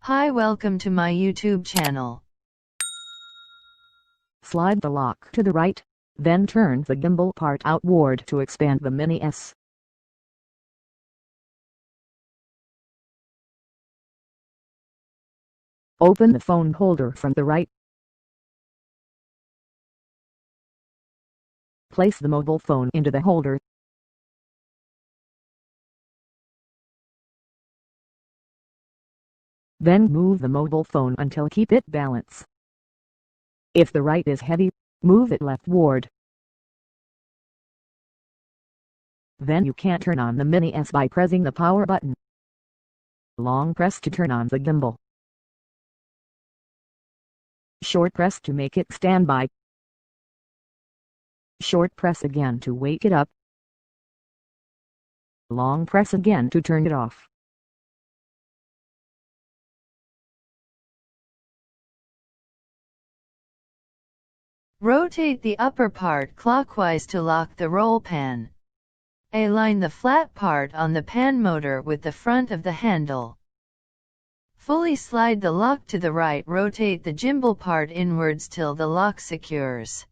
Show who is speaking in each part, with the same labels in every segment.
Speaker 1: Hi, welcome to my YouTube channel.
Speaker 2: Slide the lock to the right, then turn the gimbal part outward to expand the Mini S. Open the phone holder from the right. Place the mobile phone into the holder. Then move the mobile phone until keep it balance. If the right is heavy, move it leftward. Then you can turn on the Mini S by pressing the power button. Long press to turn on the gimbal. Short press to make it stand by. Short press again to wake it up. Long press again to turn it off.
Speaker 1: Rotate the upper part clockwise to lock the roll pan. Align the flat part on the pan motor with the front of the handle. Fully slide the lock to the right. Rotate the gimbal part inwards till the lock secures.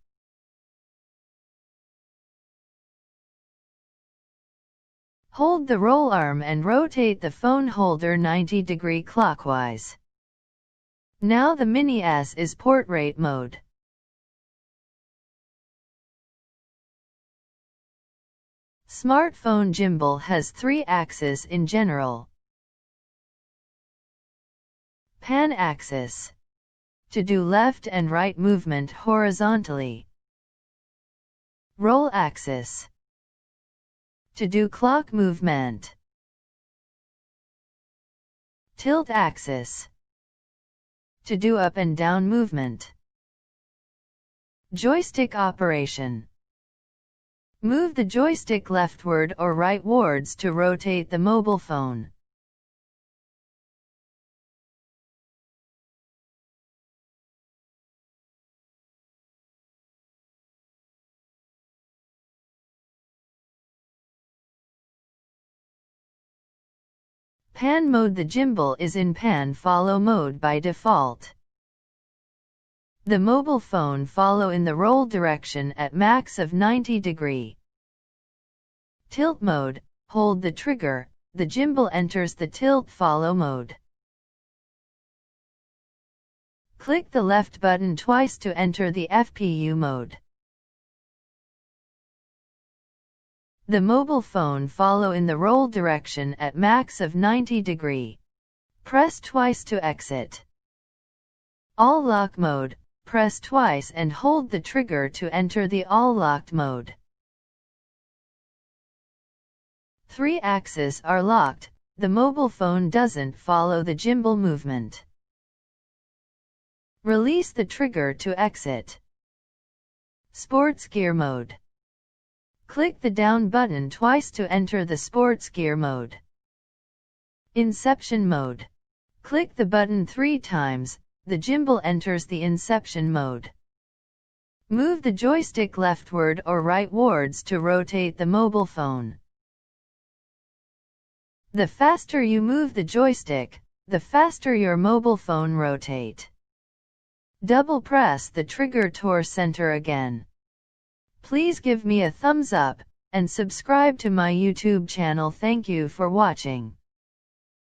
Speaker 1: Hold the roll arm and rotate the phone holder 90° clockwise. Now the Mini S is portrait mode. Smartphone gimbal has 3 axes in general. Pan axis. To do left and right movement horizontally. Roll axis. To do clock movement. Tilt axis. To do up and down movement. Joystick operation. Move the joystick leftward or rightwards to rotate the mobile phone. Pan mode. The gimbal is in pan follow mode by default. The mobile phone follow in the roll direction at max of 90°. Tilt mode. Hold the trigger, the gimbal enters the tilt follow mode. Click the left button twice to enter the FPU mode. The mobile phone follow in the roll direction at max of 90°. Press twice to exit. All lock mode. Press twice and hold the trigger to enter the all locked mode. 3 axes are locked. The mobile phone doesn't follow the gimbal movement. Release the trigger to exit. Sports gear mode. Click the down button twice to enter the sports gear mode. Inception mode. Click the button 3 times, the gimbal enters the inception mode. Move the joystick leftward or rightwards to rotate the mobile phone. The faster you move the joystick, the faster your mobile phone rotate. Double press the trigger to center again. Please give me a thumbs up, and subscribe to my YouTube channel. Thank you for watching.